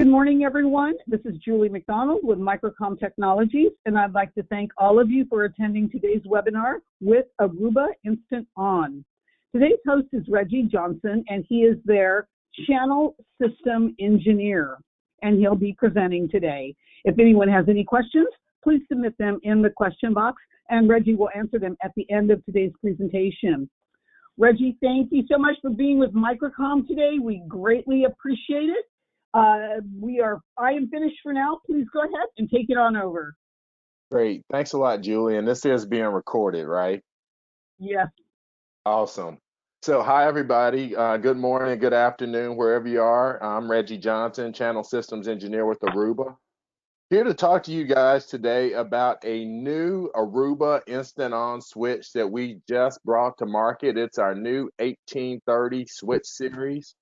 Good morning, everyone. This is Julie McDonald with Microcom Technologies, and I'd like to thank all of you for attending today's webinar with Aruba Instant On. Today's host is Reggie Johnson, and he is their channel system engineer, and he'll be presenting today. If anyone has any questions, please submit them in the question box, and Reggie will answer them at the end of today's presentation. Reggie, thank you so much for being with Microcom today. We greatly appreciate it. I am finished for now. Please go ahead and take it on over. Great. Thanks a lot, Julie. And this is being recorded, right? Yes. Awesome. So hi, everybody. Good morning, good afternoon, wherever you are. I'm Reggie Johnson, Channel Systems Engineer with Aruba. Here to talk to you guys today about a new Aruba Instant On switch that we just brought to market. It's our new 1830 switch series.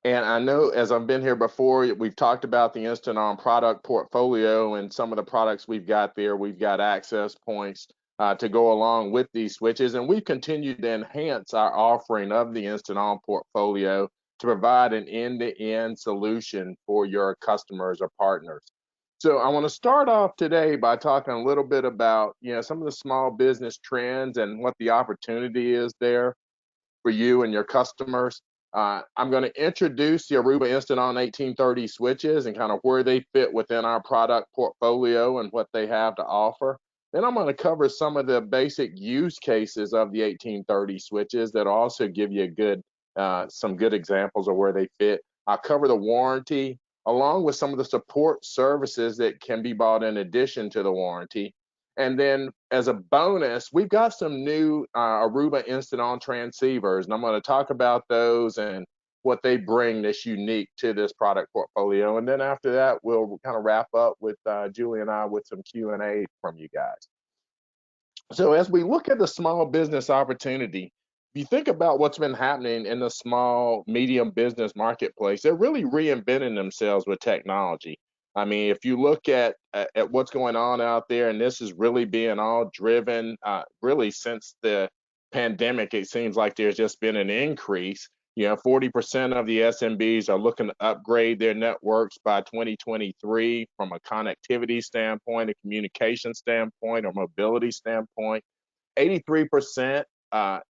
And I know as I've been here before, we've talked about the Instant On product portfolio and some of the products we've got there. We've got access points to go along with these switches, and we've continued to enhance our offering of the Instant On portfolio to provide an end-to-end solution for your customers or partners. So I want to start off today by talking a little bit about, some of the small business trends and what the opportunity is there for you and your customers. I'm going to introduce the Aruba Instant On 1830 switches and kind of where they fit within our product portfolio and what they have to offer. Then I'm going to cover some of the basic use cases of the 1830 switches that also give you some good examples of where they fit. I'll cover the warranty along with some of the support services that can be bought in addition to the warranty. And then as a bonus, we've got some new Aruba Instant On transceivers, and I'm going to talk about those and what they bring that's unique to this product portfolio. And then after that, we'll kind of wrap up with Julie and I with some Q&A from you guys. So as we look at the small business opportunity, if you think about what's been happening in the small, medium business marketplace, they're really reinventing themselves with technology. I mean, if you look at what's going on out there, and this is really being all driven, really since the pandemic, it seems like there's just been an increase. 40% of the SMBs are looking to upgrade their networks by 2023 from a connectivity standpoint, a communication standpoint, or mobility standpoint. 83%, have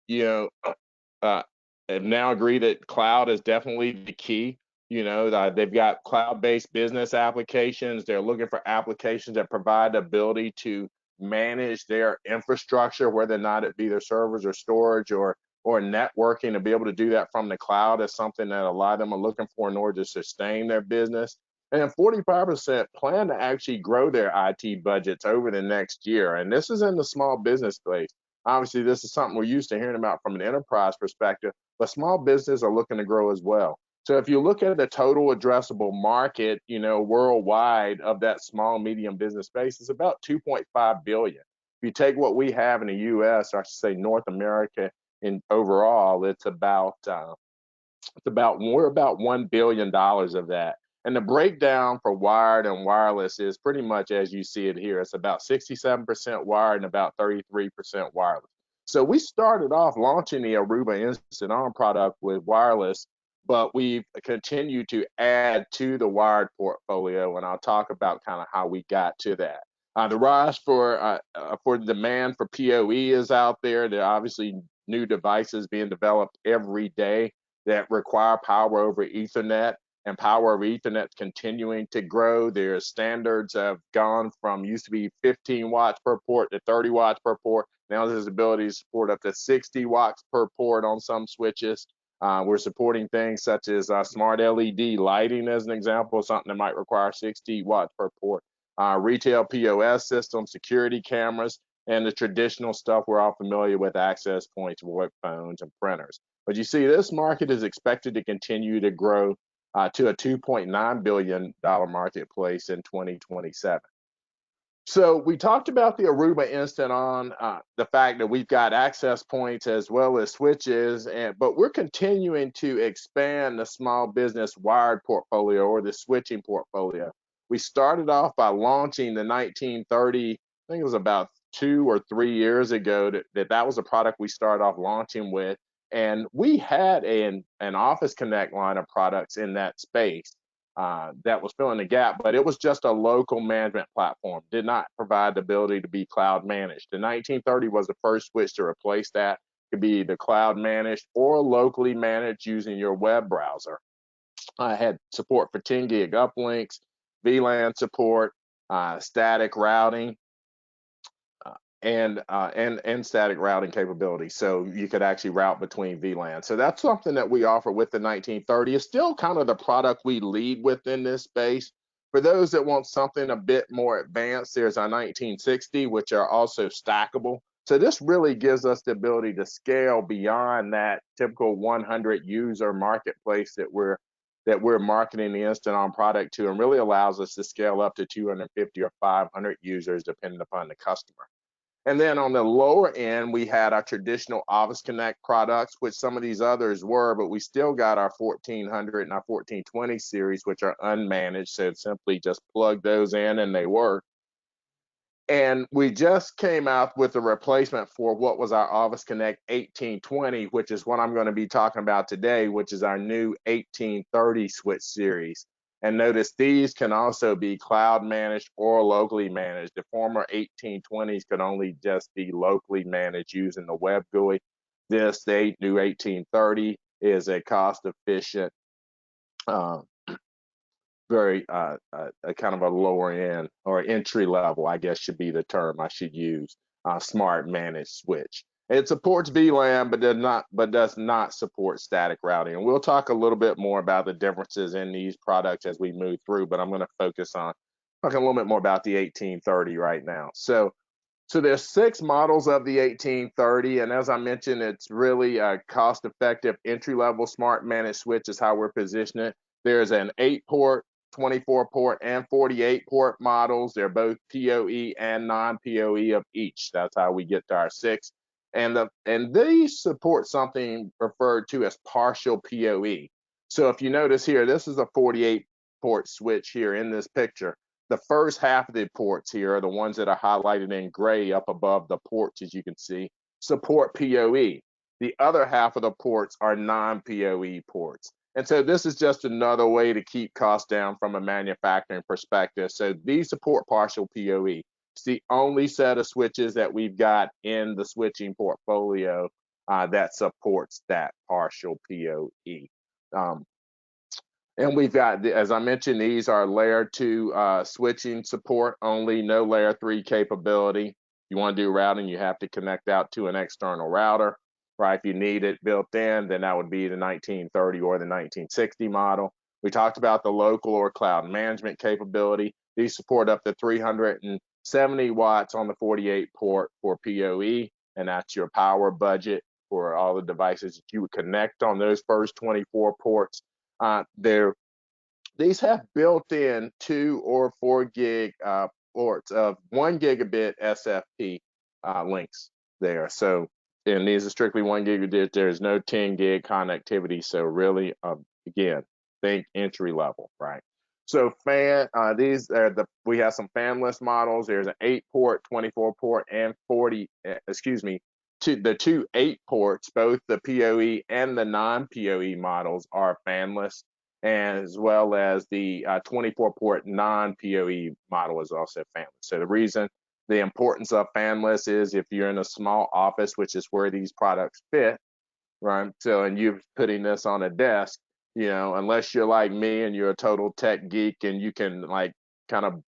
now agree that cloud is definitely the key. They've got cloud-based business applications. They're looking for applications that provide the ability to manage their infrastructure, whether or not it be their servers or storage or networking, to be able to do that from the cloud is something that a lot of them are looking for in order to sustain their business. And then 45% plan to actually grow their IT budgets over the next year. And this is in the small business space. Obviously, this is something we're used to hearing about from an enterprise perspective, but small businesses are looking to grow as well. So if you look at the total addressable market, worldwide of that small, medium business space, it's about 2.5 billion. If you take what we have in the U.S., or I should say North America in overall, we're about $1 billion of that. And the breakdown for wired and wireless is pretty much as you see it here. It's about 67% wired and about 33% wireless. So we started off launching the Aruba Instant On product with wireless, but we've continued to add to the wired portfolio, and I'll talk about kind of how we got to that. The rise for demand for PoE is out there. There are obviously new devices being developed every day that require power over Ethernet, and power over Ethernet continuing to grow. Their standards have gone from used to be 15 watts per port to 30 watts per port. Now there's ability to support up to 60 watts per port on some switches. We're supporting things such as smart LED lighting, as an example, something that might require 60 watts per port. Retail POS systems, security cameras, and the traditional stuff we're all familiar with, access points, VoIP phones, and printers. But you see, this market is expected to continue to grow to a $2.9 billion marketplace in 2027. So we talked about the Aruba Instant On, the fact that we've got access points as well as switches, but we're continuing to expand the small business wired portfolio or the switching portfolio. We started off by launching the 1930, I think it was about 2 or 3 years ago, that was a product we started off launching with. And we had an Office Connect line of products in that space that was filling the gap, but it was just a local management platform, did not provide the ability to be cloud managed. The 1930 was the first switch to replace that. It could be either cloud managed or locally managed using your web browser. I had support for 10 gig uplinks, VLAN support, static routing, and static routing capability, so you could actually route between VLAN. So that's something that we offer with the 1930. It's still kind of the product we lead with in this space. For those that want something a bit more advanced, there's our 1960, which are also stackable. So this really gives us the ability to scale beyond that typical 100 user marketplace that we're marketing the Instant On product to, and really allows us to scale up to 250 or 500 users depending upon the customer. And then on the lower end, we had our traditional Office Connect products, which some of these others were, but we still got our 1400 and our 1420 series, which are unmanaged. So simply just plug those in and they work. And we just came out with a replacement for what was our Office Connect 1820, which is what I'm going to be talking about today, which is our new 1830 switch series. And notice these can also be cloud managed or locally managed. The former 1820s could only just be locally managed using the web GUI. The new 1830 is a cost efficient, very a kind of a lower end or entry level, I guess should be the term I should use, smart managed switch. It supports VLAN, but does not support static routing. And we'll talk a little bit more about the differences in these products as we move through, but I'm going to focus on talking a little bit more about the 1830 right now. So there's 6 models of the 1830, and as I mentioned, it's really a cost-effective entry-level smart managed switch is how we're positioning it. There's an 8-port, 24-port, and 48-port models. They're both PoE and non-PoE of each. That's how we get to our 6. And these support something referred to as partial PoE. So if you notice here, this is a 48-port switch here in this picture. The first half of the ports here are the ones that are highlighted in gray up above the ports, as you can see, support PoE. The other half of the ports are non-PoE ports. And so this is just another way to keep costs down from a manufacturing perspective. So these support partial PoE. It's the only set of switches that we've got in the switching portfolio that supports that partial PoE. And we've got, as I mentioned, these are layer 2 switching support only, no layer 3 capability. If you want to do routing, you have to connect out to an external router, right? If you need it built in, then that would be the 1930 or the 1960 model. We talked about the local or cloud management capability. These support up to 370 watts on the 48 port for PoE, and that's your power budget for all the devices that you would connect on those first 24 ports. These have built-in 2 or 4 gig ports of 1 gigabit SFP links there. So, and these are strictly 1 gigabit. There's no 10 gig connectivity. So really, again, think entry level, right? So these are we have some fanless models. There's an 8-port, 24-port, and 40. The 2 8-ports, both the PoE and the non-PoE models are fanless, as well as the 24-port non-PoE model is also fanless. So the importance of fanless is if you're in a small office, which is where these products fit, right? So, and you're putting this on a desk, unless you're like me and you're a total tech geek and you can like kind of,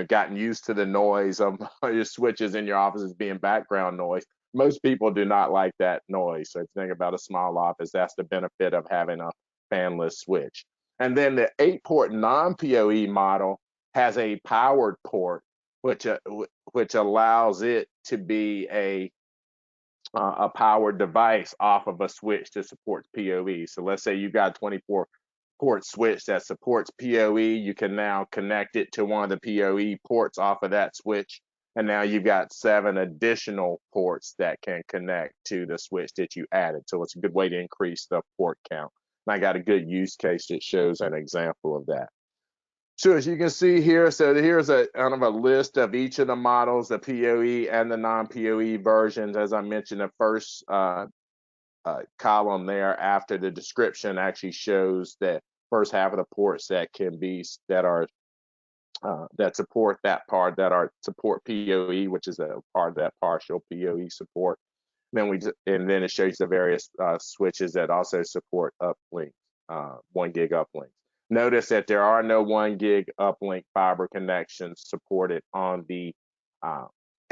gotten used to the noise of your switches in your office as being background noise. Most people do not like that noise. So if you think about a small office, that's the benefit of having a fanless switch. And then the 8-port non-PoE model has a powered port, which allows it to be a powered device off of a switch that supports PoE. So let's say you've got a 24-port switch that supports PoE. You can now connect it to one of the PoE ports off of that switch. And now you've got 7 additional ports that can connect to the switch that you added. So it's a good way to increase the port count. And I got a good use case that shows an example of that. So as you can see here, so here's a kind of a list of each of the models, the PoE and the non-PoE versions. As I mentioned, the first column there after the description actually shows that first half of the ports that can be that support that part that are support PoE, which is a part of that partial PoE support. And then it shows the various switches that also support uplinks, 1 gig uplinks. Notice that there are no 1 gig uplink fiber connections supported on the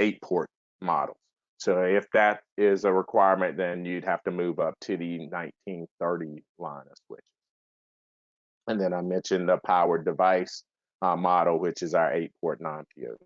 8-port models. So if that is a requirement, then you'd have to move up to the 1930 line of switches. And then I mentioned the powered device model, which is our 8-port non-PoE.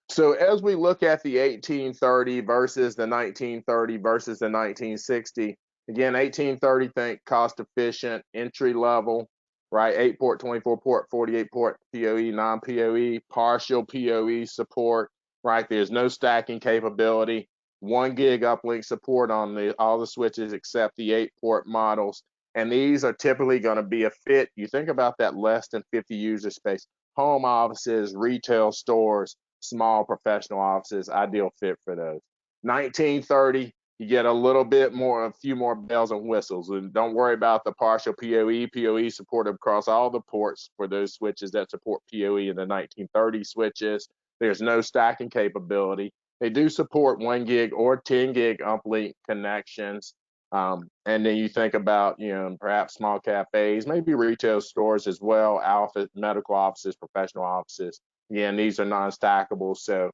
So as we look at the 1830 versus the 1930 versus the 1960, again, 1830, think cost efficient, entry level, right? 8-port, 24-port, 48-port PoE, non-PoE, partial PoE support, right? There's no stacking capability, 1 gig uplink support on all the switches except the 8-port models. And these are typically going to be a fit. You think about that less than 50 user space, home offices, retail stores, small professional offices, ideal fit for those. 1930, you get a little bit more, a few more bells and whistles. And don't worry about the partial PoE. PoE supported across all the ports for those switches that support PoE in the 1930 switches. There's no stacking capability. They do support 1 gig or 10 gig uplink connections. And then you think about, perhaps small cafes, maybe retail stores as well, office, medical offices, professional offices. Again, these are non-stackable, so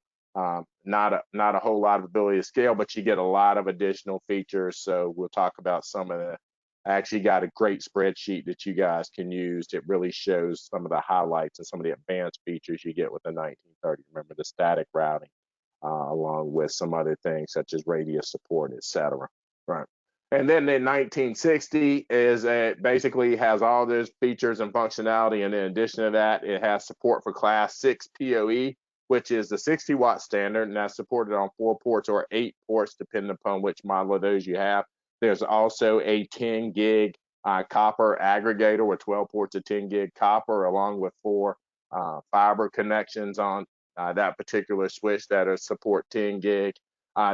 not a whole lot of ability to scale, but you get a lot of additional features. So we'll talk about some of the. I actually got a great spreadsheet that you guys can use. It really shows some of the highlights and some of the advanced features you get with the 1930. Remember the static routing, along with some other things such as radius support, et cetera. Right. And then the 1960 basically has all those features and functionality. And in addition to that, it has support for class 6 PoE, which is the 60 watt standard, and that's supported on 4 ports or 8 ports, depending upon which model of those you have. There's also a 10 gig copper aggregator with 12 ports of 10 gig copper, along with 4 fiber connections on that particular switch that support 10 gig.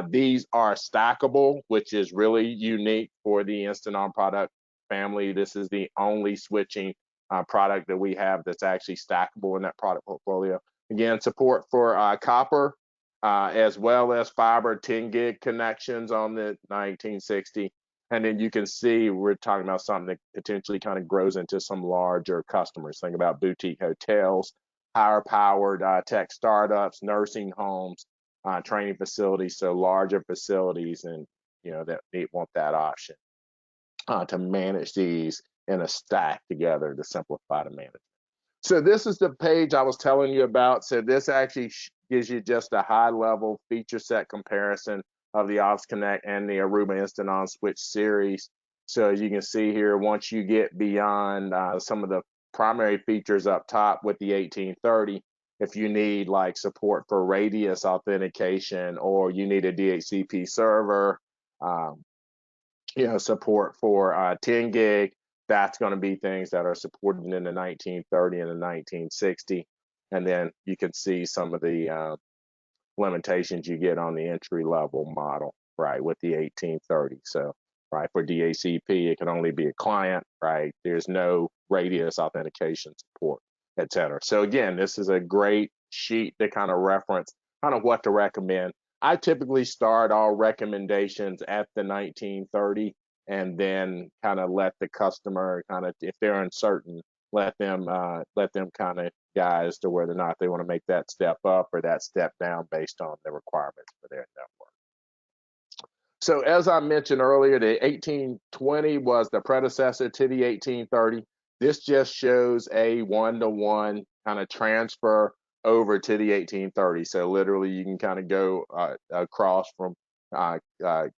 These are stackable, which is really unique for the Instant On product family. This is the only switching product that we have that's actually stackable in that product portfolio. Again, support for copper as well as fiber 10 gig connections on the 1960. And then you can see we're talking about something that potentially kind of grows into some larger customers. Think about boutique hotels, higher powered tech startups, nursing homes, training facilities, so larger facilities, and that they want that option to manage these in a stack together to simplify the management. So this is the page I was telling you about. So this actually gives you just a high level feature set comparison of the Office Connect and the Aruba Instant On Switch series. So as you can see here, once you get beyond some of the primary features up top with the 1830, if you need like support for radius authentication, or you need a DHCP server, support for 10 gig, that's going to be things that are supported in the 1930 and the 1960. And then you can see some of the limitations you get on the entry level model, right, with the 1830. So, right, for DHCP, it can only be a client, right? There's no radius authentication support, et cetera. So again, this is a great sheet to kind of reference kind of what to recommend. I typically start all recommendations at the 1930 and then kind of let the customer kind of, if they're uncertain, let them kind of guys to whether or not they want to make that step up or that step down based on the requirements for their network. So as I mentioned earlier, the 1820 was the predecessor to the 1830. This just shows a one-to-one kind of transfer over to the 1830. So literally you can kind of go across from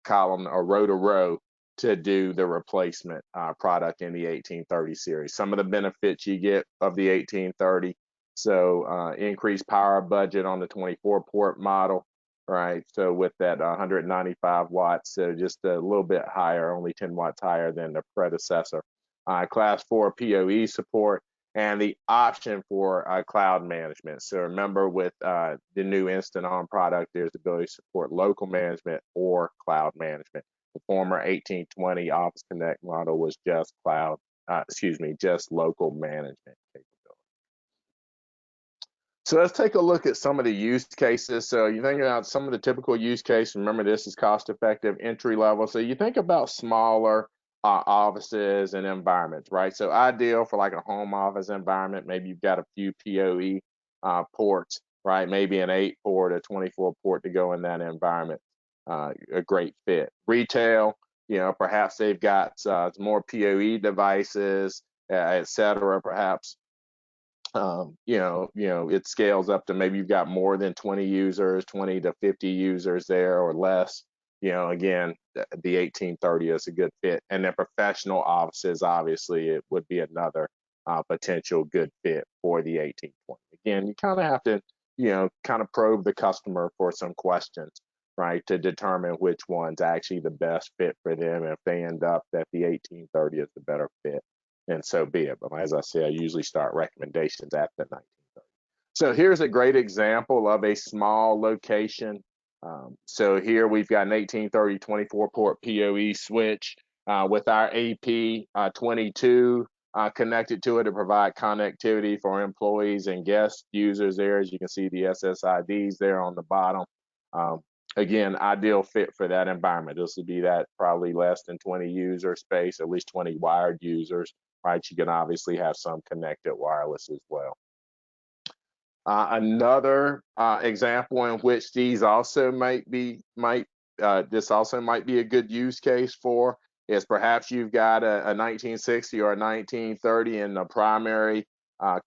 column or row to row to do the replacement product in the 1830 series. Some of the benefits you get of the 1830. So increased power budget on the 24 port model, right? So with that 195 watts, so just a little bit higher, only 10 watts higher than the predecessor. Class 4 PoE support, and the option for cloud management. So remember with the new Instant On product, there's the ability to support local management or cloud management. The former 1820 Office Connect model was just just local management capability. So let's take a look at some of the use cases. So you think about some of the typical use cases. Remember, this is cost-effective, entry level. So you think about smaller offices and environments, right? So ideal for like a home office environment. Maybe you've got a few PoE ports, right? Maybe an 8 port, a 24 port to go in that environment. A great fit. Retail, perhaps they've got more PoE devices, et cetera, perhaps. It scales up to maybe you've got more than 20 users, 20 to 50 users there or less. Again, the 1830 is a good fit. And then professional offices, obviously, it would be another potential good fit for the 1820. Again, you kind of have to, kind of probe the customer for some questions, right, to determine which one's actually the best fit for them. If they end up that the 1830 is the better fit, and so be it. But as I say, I usually start recommendations at the 1930. So here's a great example of a small location. So here we've got an 1830 24 port PoE switch with our AP22 connected to it to provide connectivity for employees and guest users there. As you can see, the SSIDs there on the bottom. Again, ideal fit for that environment. This would be that probably less than 20 user space, at least 20 wired users, right? You can obviously have some connected wireless as well. Another example in which these also this also might be a good use case for is perhaps you've got a 1960 or a 1930 in the primary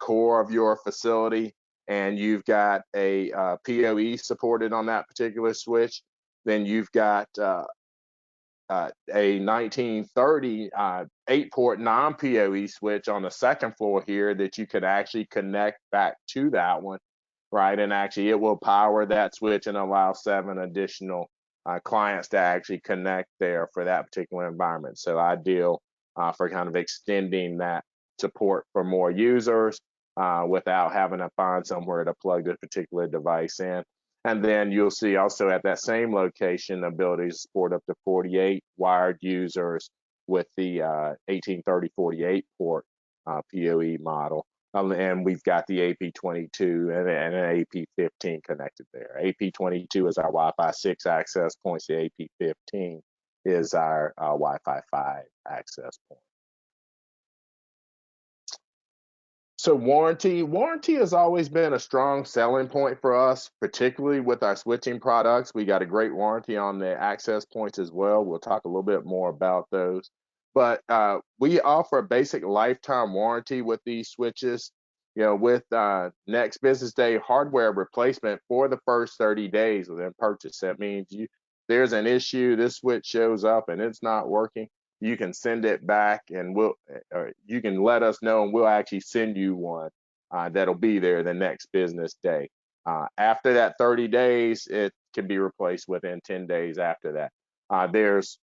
core of your facility, and you've got a PoE supported on that particular switch. Then you've got a 1930 8-port non-PoE switch on the second floor here that you could actually connect back to that one, right? And actually it will power that switch and allow 7 additional clients to actually connect there for that particular environment. So ideal for kind of extending that support for more users without having to find somewhere to plug this particular device in. And then you'll see also at that same location, the ability to support up to 48 wired users with the 1830 48 port PoE model. And we've got the AP22 and an AP15 connected there. AP22 is our Wi-Fi 6 access points. The AP15 is our Wi-Fi 5 access point. So warranty has always been a strong selling point for us, particularly with our switching products. We got a great warranty on the access points as well. We'll talk a little bit more about those. But we offer a basic lifetime warranty with these switches. With next business day hardware replacement for the first 30 days within purchase. That means there's an issue, this switch shows up and it's not working. You can send it back and you can let us know and we'll actually send you one that'll be there the next business day. After that 30 days, it can be replaced within 10 days after that. There's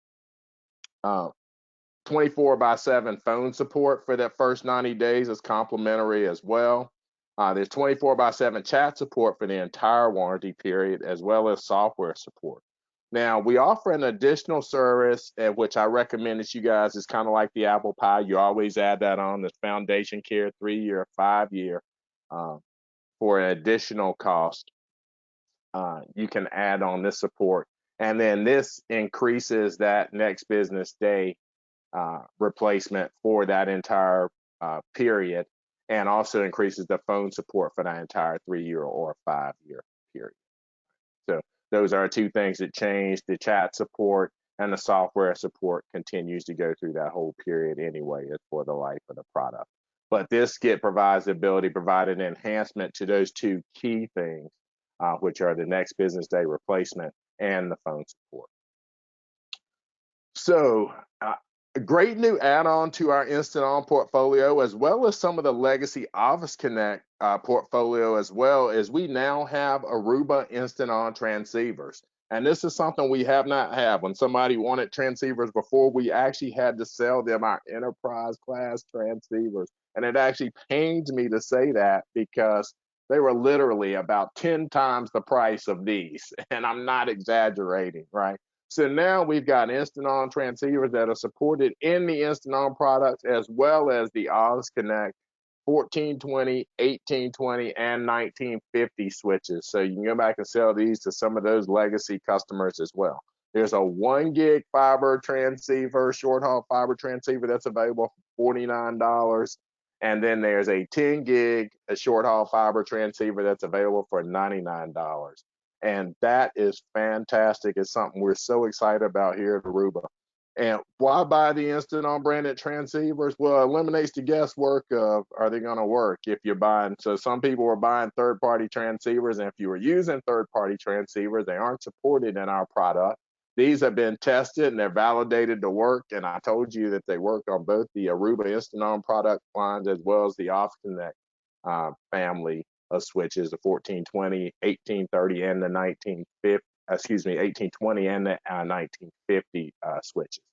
24/7 phone support for that first 90 days is complimentary as well. There's 24/7 chat support for the entire warranty period, as well as software support. Now, we offer an additional service, which I recommend that you guys is kind of like the apple pie. You always add that on, this foundation care 3-year, 5-year for an additional cost. You can add on this support. And then this increases that next business day replacement for that entire period, and also increases the phone support for that entire 3-year or 5-year period. So those are 2 things that change. The chat support and the software support continues to go through that whole period anyway. It's for the life of the product. But this provides the ability to provide an enhancement to those 2 key things, which are the next business day replacement and the phone support. So a great new add-on to our Instant On portfolio, as well as some of the legacy Office Connect portfolio as well, is we now have Aruba Instant On transceivers. And this is something we have not had. When somebody wanted transceivers before, we actually had to sell them our enterprise class transceivers. And it actually pains me to say that because they were literally about 10 times the price of these. And I'm not exaggerating, right? So now we've got instant on transceivers that are supported in the instant on products, as well as the OS Connect 1420, 1820, and 1950 switches. So you can go back and sell these to some of those legacy customers as well. There's a 1 gig fiber transceiver, short haul fiber transceiver that's available for $49. And then there's a 10 gig short haul fiber transceiver that's available for $99. And that is fantastic. It's something we're so excited about here at Aruba. And why buy the instant on branded transceivers? Well, it eliminates the guesswork of, are they going to work if you're buying? So some people were buying third party transceivers, and if you were using third party transceivers, they aren't supported in our product. These have been tested and they're validated to work. And I told you that they work on both the Aruba instant on product lines as well as the Off Connect family of switches, the 1420, 1830, and the 1820 and the 1950 switches.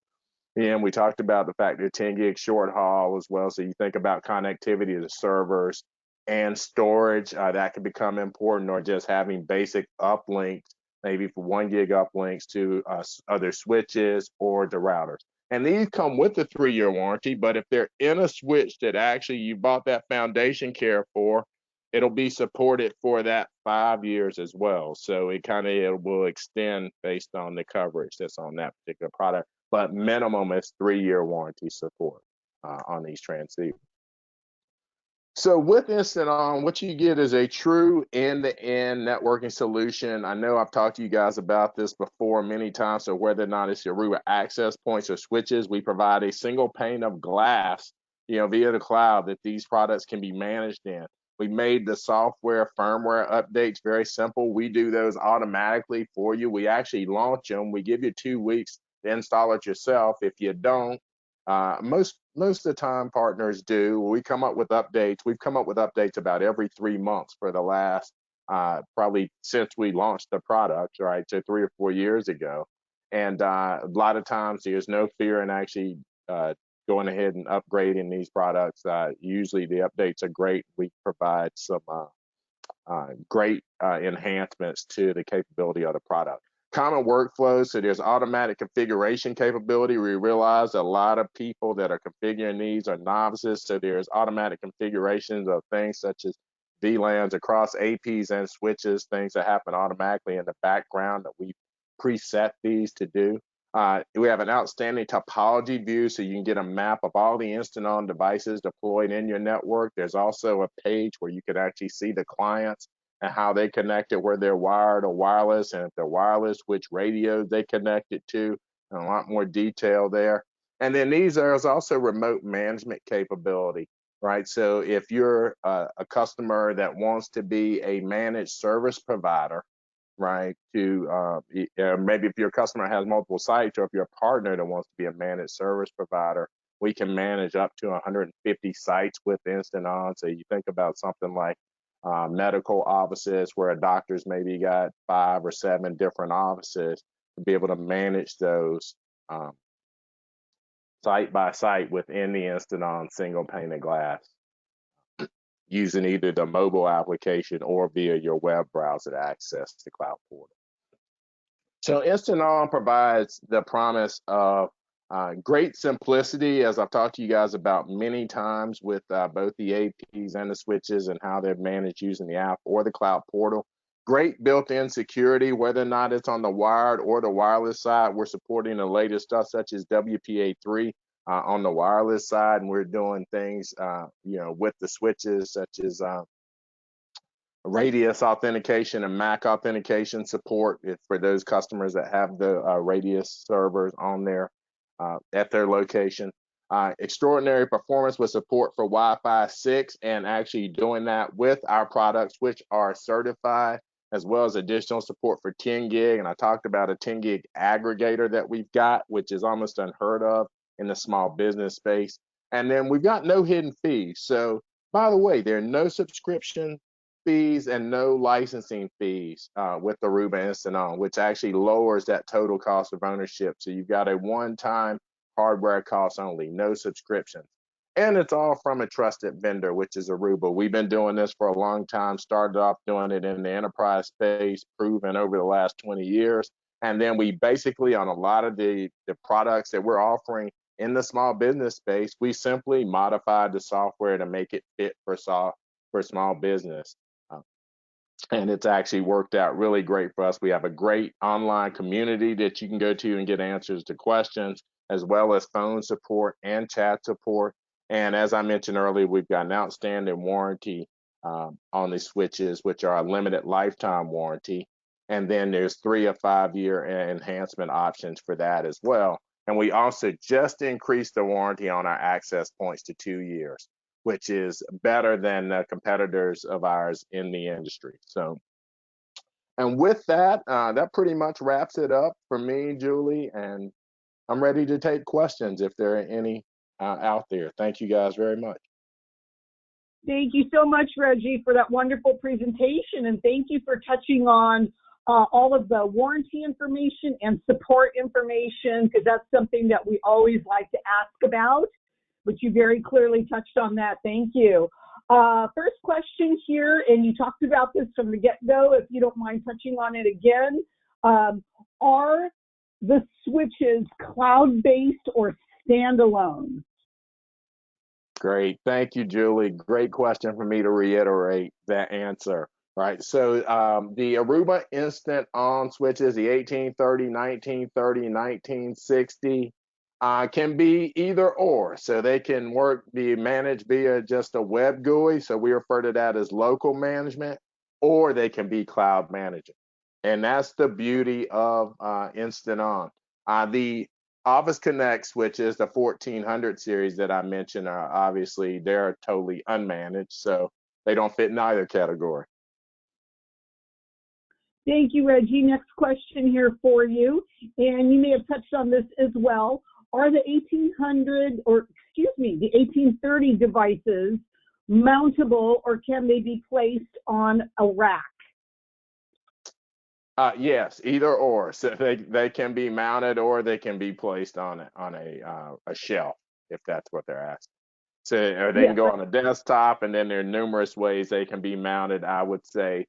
And we talked about the fact that 10 gig short haul as well. So you think about connectivity to servers and storage, that can become important, or just having basic uplinks, maybe for 1 gig uplinks to other switches or the routers. And these come with a 3-year warranty, but if they're in a switch that actually you bought that foundation care for, it'll be supported for that 5 years as well. So it will extend based on the coverage that's on that particular product, but minimum is 3-year warranty support on these transceivers. So with Instant On, what you get is a true end-to-end networking solution. I know I've talked to you guys about this before many times, so whether or not it's your Aruba access points or switches, we provide a single pane of glass, via the cloud that these products can be managed in. We made the software firmware updates very simple. We do those automatically for you. We actually launch them. We give you 2 weeks to install it yourself. If you don't, most of the time partners do. We come up with updates. We've come up with updates about every 3 months for the last probably since we launched the product, right? So 3 or 4 years ago. And a lot of times there's no fear in actually going ahead and upgrading these products. Usually the updates are great. We provide some great enhancements to the capability of the product. Common workflows, so there's automatic configuration capability. We realize a lot of people that are configuring these are novices, so there's automatic configurations of things such as VLANs across APs and switches, things that happen automatically in the background that we preset these to do. We have an outstanding topology view, so you can get a map of all the instant on devices deployed in your network. There's also a page where you can actually see the clients and how they connect it, where they're wired or wireless, and if they're wireless, which radios they connect it to, and a lot more detail there. And then there's also remote management capability, right? So if you're a customer that wants to be a managed service provider, right, to maybe if your customer has multiple sites, or if you're a partner that wants to be a managed service provider, we can manage up to 150 sites with Instant On. So you think about something like medical offices where a doctor's maybe got 5 or 7 different offices, to be able to manage those site by site within the Instant On single pane of glass, using either the mobile application or via your web browser to access the cloud portal. So Instant On provides the promise of great simplicity, as I've talked to you guys about many times, with both the APs and the switches and how they're managed using the app or the cloud portal. Great built-in security, whether or not it's on the wired or the wireless side. We're supporting the latest stuff such as WPA3 on the wireless side, and we're doing things with the switches such as Radius authentication and MAC authentication support for those customers that have the Radius servers on there at their location. Extraordinary performance with support for Wi-Fi 6, and actually doing that with our products, which are certified, as well as additional support for 10 gig. And I talked about a 10 gig aggregator that we've got, which is almost unheard of in the small business space. And then we've got no hidden fees. So by the way, there are no subscription fees and no licensing fees with Aruba Instant On, which actually lowers that total cost of ownership. So you've got a one-time hardware cost only, no subscriptions. And it's all from a trusted vendor, which is Aruba. We've been doing this for a long time, started off doing it in the enterprise space, proven over the last 20 years. And then we basically, on a lot of the products that we're offering in the small business space, we simply modified the software to make it fit for small business. And it's actually worked out really great for us. We have a great online community that you can go to and get answers to questions, as well as phone support and chat support. And as I mentioned earlier, we've got an outstanding warranty on the switches, which are a limited lifetime warranty. And then there's 3 or 5 year enhancement options for that as well. And we also just increased the warranty on our access points to 2 years, which is better than the competitors of ours in the industry. So, and with that, that pretty much wraps it up for me, Julie, and I'm ready to take questions if there are any out there. Thank you guys very much. Thank you so much, Reggie, for that wonderful presentation, and thank you for touching on all of the warranty information and support information, because that's something that we always like to ask about, but you very clearly touched on that. Thank you. First question here, and you talked about this from the get-go, if you don't mind touching on it again. Are the switches cloud-based or standalone? Great. Thank you, Julie. Great question for me to reiterate that answer. Right. So the Aruba Instant On switches, the 1830, 1930, 1960, can be either or. So they can be managed via just a web GUI. So we refer to that as local management, or they can be cloud managed. And that's the beauty of Instant On. The Office Connect switches, the 1400 series that I mentioned, are obviously they're totally unmanaged. So they don't fit in either category. Thank you, Reggie. Next question here for you, and you may have touched on this as well. Are the 1830 devices mountable, or can they be placed on a rack? Yes, either or. So they can be mounted, or they can be placed on a shelf, if that's what they're asking. So, or they can go on a desktop, and then there are numerous ways they can be mounted. I would say,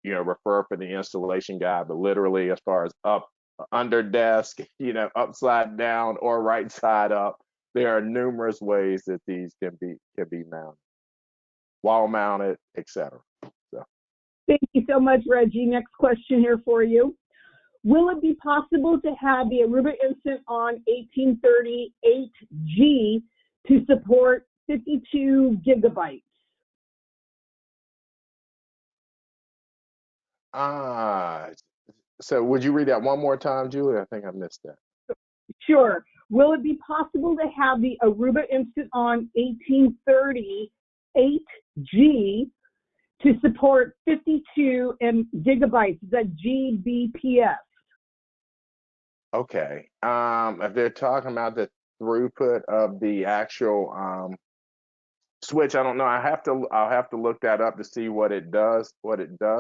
refer for the installation guide, but literally as far as up, under desk, upside down or right side up, there are numerous ways that these can be mounted, wall mounted, etc. So. Thank you so much, Reggie. Next question here for you. Will it be possible to have the Aruba Instant On 1838G to support 52 gigabytes? So would you read that one more time, Julie? I think I missed that. Sure. Will it be possible to have the Aruba Instant On 1838G to support 52 gigabytes? Is that GBPS? Okay. If they're talking about the throughput of the actual switch, I don't know. I'll have to look that up to see what it does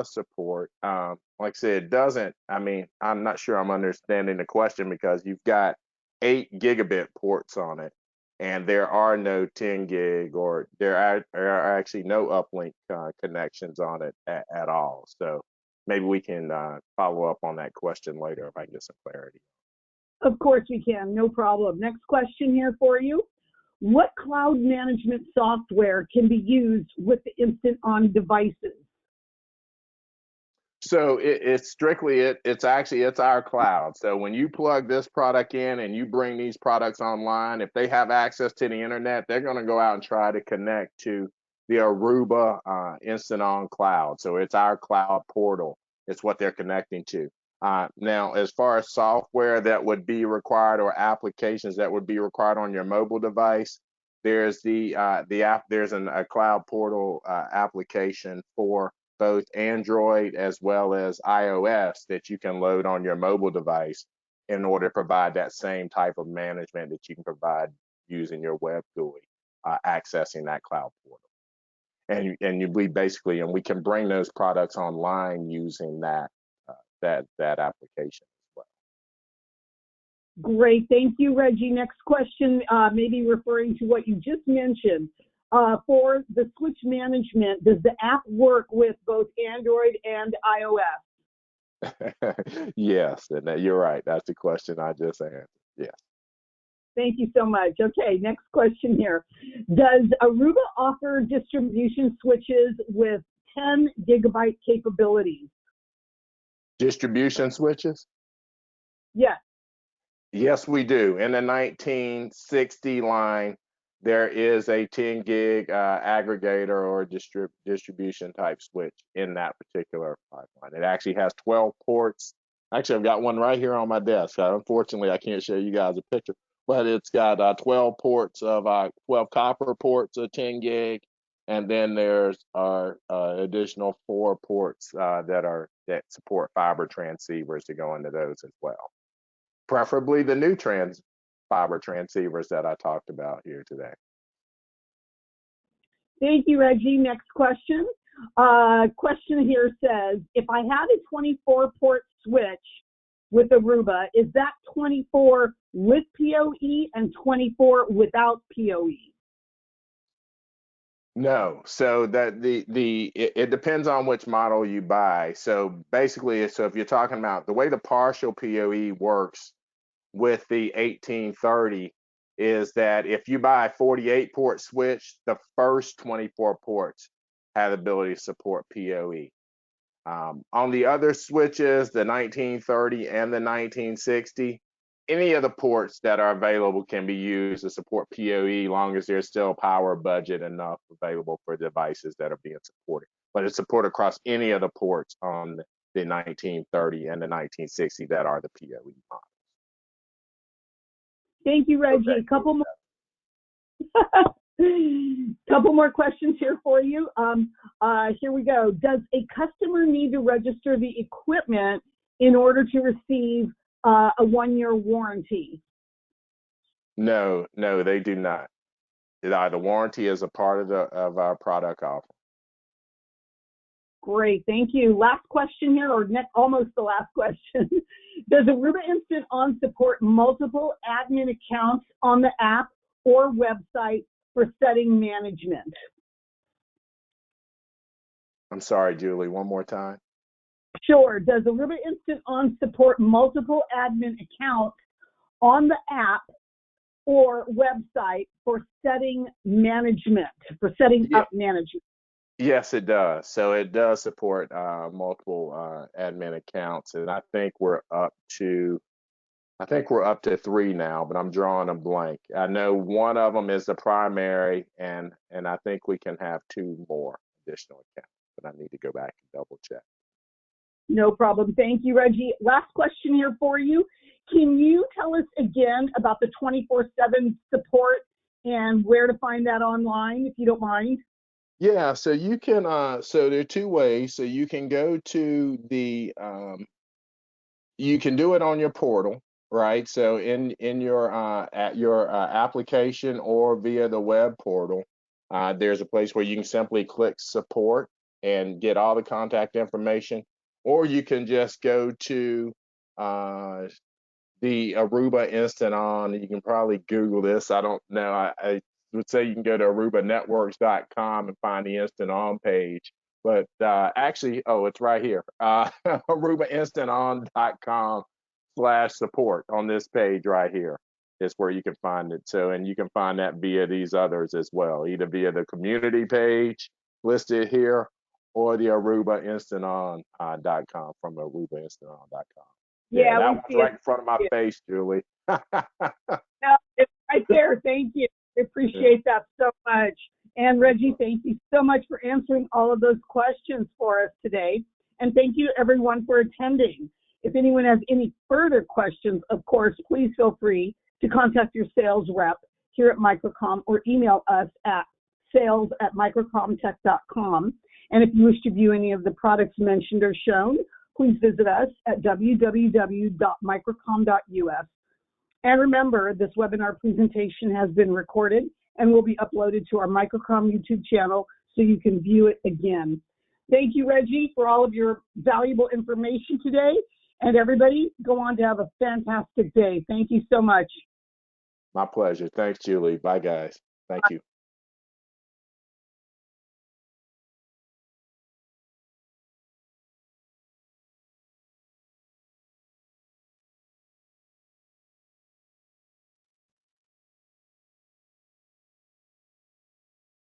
support. Like I said, it doesn't. I mean, I'm not sure I'm understanding the question, because you've got 8 gigabit ports on it, and there are no 10 gig, or there are actually no uplink connections on it at all. So maybe we can follow up on that question later if I can get some clarity. Of course we can, no problem. Next question here for you. What cloud management software can be used with the Instant On devices? So it's strictly it's our cloud. So when you plug this product in and you bring these products online, if they have access to the internet, they're going to go out and try to connect to the Aruba Instant On cloud. So it's our cloud portal. It's what they're connecting to. Now, as far as software that would be required, or applications that would be required on your mobile device, there's a cloud portal application for both Android as well as iOS that you can load on your mobile device in order to provide that same type of management that you can provide using your web GUI, accessing that cloud portal. And we can bring those products online using that application as well. Great, thank you, Reggie. Next question, maybe referring to what you just mentioned. For the switch management, does the app work with both Android and iOS? Yes, and you're right. That's the question I just answered. Yes. Thank you so much. Okay, next question here. Does Aruba offer distribution switches with 10 gigabyte capabilities? Distribution switches? Yes. Yes, we do. In the 1960 line, there is a 10 gig aggregator or distribution type switch in that particular pipeline. It actually has 12 ports. Actually, I've got one right here on my desk. Unfortunately, I can't show you guys a picture, but it's got 12 ports of 12 copper ports of 10 gig, and then there's additional 4 ports that support fiber transceivers to go into those as well, preferably the new fiber transceivers that I talked about here today. Thank you, Reggie. Next question. Question here says, if I had a 24 port switch with Aruba, is that 24 with PoE and 24 without PoE? No, so that it depends on which model you buy. So basically, so if you're talking about the way the partial PoE works with the 1830 is that if you buy a 48 port switch, the first 24 ports have the ability to support PoE. On the other switches, the 1930 and the 1960, any of the ports that are available can be used to support PoE, long as there's still power budget enough available for devices that are being supported. But it's supported across any of the ports on the 1930 and the 1960 that are the PoE models. Thank you, Reggie. Okay. Couple more questions here for you. Here we go. Does a customer need to register the equipment in order to receive a 1-year warranty? No, they do not. The warranty is a part of our product offering. Great, thank you. Last question here, or almost the last question. Does Aruba Instant On support multiple admin accounts on the app or website for setting management? I'm sorry, Julie, one more time. Sure. Does Aruba Instant On support multiple admin accounts on the app or website for setting management, for setting up management? Yes, it does. So it does support multiple admin accounts, and I think we're up to 3 now, but I'm drawing a blank. I know one of them is the primary, and I think we can have 2 more additional accounts, but I need to go back and double check. No problem. Thank you, Reggie. Last question here for you. Can you tell us again about the 24/7 support and where to find that online, if you don't mind? Yeah, so you can so there are 2 ways. So you can go to the you can do it on your portal, right? So in your at your application or via the web portal, there's a place where you can simply click support and get all the contact information, or you can just go to the Aruba Instant On. You can probably Google this. I don't know. I would say you can go to arubanetworks.com and find the Instant On page. But actually, it's right here. arubainstanton.com/support on this page right here is where you can find it. So, and you can find that via these others as well, either via the community page listed here or the arubainstanton.com from arubainstanton.com. Yeah, that one's right in front of my face, Julie. No, it's right there. Thank you. I appreciate that so much. And Reggie, thank you so much for answering all of those questions for us today. And thank you everyone for attending. If anyone has any further questions, of course, please feel free to contact your sales rep here at Microcom or email us at sales@microcomtech.com. And if you wish to view any of the products mentioned or shown, please visit us at www.microcom.us. And remember, this webinar presentation has been recorded and will be uploaded to our Microcom YouTube channel so you can view it again. Thank you, Reggie, for all of your valuable information today. And everybody, go on to have a fantastic day. Thank you so much. My pleasure. Thanks, Julie. Bye, guys. Thank you.